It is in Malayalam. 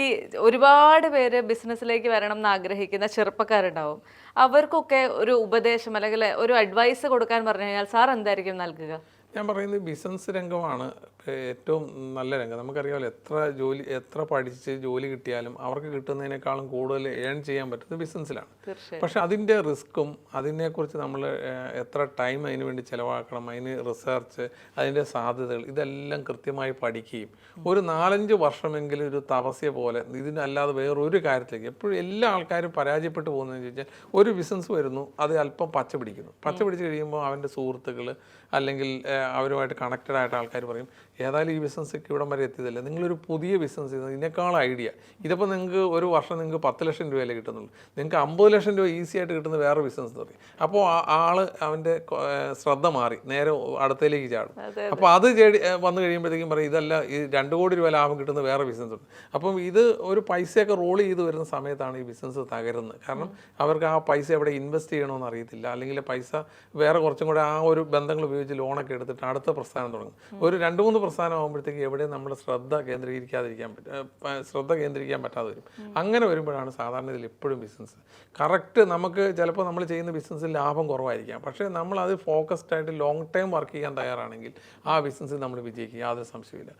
ഈ ഒരുപാട് പേര് ബിസിനസ്സിലേക്ക് വരണം എന്ന് ആഗ്രഹിക്കുന്ന ചെറുപ്പക്കാരുണ്ടാവും. അവർക്കൊക്കെ ഒരു ഉപദേശം അല്ലെങ്കിൽ ഒരു അഡ്വൈസ് കൊടുക്കാൻ പറഞ്ഞു കഴിഞ്ഞാൽ സാർ എന്തായിരിക്കും നൽകുക? ഞാൻ പറയുന്നത് ബിസിനസ് രംഗമാണ് ഏറ്റവും നല്ല രംഗം. നമുക്കറിയാമല്ലോ എത്ര പഠിച്ച് ജോലി കിട്ടിയാലും അവർക്ക് കിട്ടുന്നതിനേക്കാളും കൂടുതൽ ഏൺ ചെയ്യാൻ പറ്റുന്നത് ബിസിനസ്സിലാണ്. പക്ഷെ അതിൻ്റെ റിസ്ക്കും അതിനെക്കുറിച്ച് നമ്മൾ എത്ര ടൈം അതിന് വേണ്ടി ചിലവാക്കണം, അതിന് റിസർച്ച്, അതിൻ്റെ സാധ്യതകൾ ഇതെല്ലാം കൃത്യമായി പഠിക്കുകയും ഒരു 4-5 വർഷമെങ്കിലും ഒരു തപസ്യ പോലെ ഇതിനല്ലാതെ വേറൊരു കാര്യത്തിലേക്ക് എപ്പോഴും എല്ലാ ആൾക്കാരും പരാജയപ്പെട്ടു പോകുന്നതെന്ന് ചോദിച്ചാൽ ഒരു ബിസിനസ് വരുന്നു, അത് അല്പം പച്ച പിടിച്ച് കഴിയുമ്പോൾ അവൻ്റെ സുഹൃത്തുക്കൾ അല്ലെങ്കിൽ അവരുമായിട്ട് കണക്റ്റഡ് ആയിട്ട് ആൾക്കാർ പറയും, ഏതായാലും ഈ ബിസിനസ്സൊക്കെ ഇവിടം വരെ എത്തിയതല്ലേ, നിങ്ങളൊരു പുതിയ ബിസിനസ് ചെയ്യുന്നത് ഇതിനേക്കാൾ ഐഡിയ, ഇതിപ്പോൾ നിങ്ങൾക്ക് ഒരു വർഷം നിങ്ങൾക്ക് 10 ലക്ഷം രൂപയല്ലേ കിട്ടുന്നുള്ളൂ, നിങ്ങൾക്ക് 50 ലക്ഷം രൂപ ഈസി ആയിട്ട് കിട്ടുന്ന വേറെ ബിസിനസ് തുടങ്ങി. അപ്പോൾ അവൻ്റെ ശ്രദ്ധ മാറി നേരെ അടുത്തയിലേക്ക് ചാടും. അപ്പോൾ അത് വന്നു കഴിയുമ്പോഴത്തേക്കും പറയും ഇതല്ല, ഈ 2 കോടി രൂപ ലാഭം കിട്ടുന്ന വേറെ ബിസിനസ് ഉണ്ട്. അപ്പം ഇത് ഒരു പൈസയൊക്കെ റോൾ ചെയ്ത് വരുന്ന സമയത്താണ് ഈ ബിസിനസ് തകരുന്നത്. കാരണം അവർക്ക് ആ പൈസ എവിടെ ഇൻവെസ്റ്റ് ചെയ്യണമെന്ന് അറിയത്തില്ല, അല്ലെങ്കിൽ പൈസ വേറെ കുറച്ചും കൂടെ ആ ഒരു ബന്ധങ്ങൾ ഉപയോഗിച്ച് ലോണൊക്കെ എടുത്തിട്ട് അടുത്ത പ്രസ്ഥാനം തുടങ്ങും. ഒരു 2-3 പ്രസ്ഥാനം ആകുമ്പോഴത്തേക്ക് എവിടെയും നമ്മൾ ശ്രദ്ധ കേന്ദ്രീകരിക്കാൻ പറ്റാതെ വരും. അങ്ങനെ വരുമ്പോഴാണ് സാധാരണ ഇതിൽ എപ്പോഴും ബിസിനസ് കറക്റ്റ്. നമുക്ക് ചിലപ്പോൾ നമ്മൾ ചെയ്യുന്ന ബിസിനസ്സിൽ ലാഭം കുറവായിരിക്കാം, പക്ഷേ നമ്മൾ അത് ഫോക്കസ്ഡ് ആയിട്ട് ലോങ് ടൈം വർക്ക് ചെയ്യാൻ തയ്യാറാണെങ്കിൽ ആ ബിസിനസ്സിൽ നമ്മൾ വിജയിക്കും, യാതൊരു സംശയമില്ല.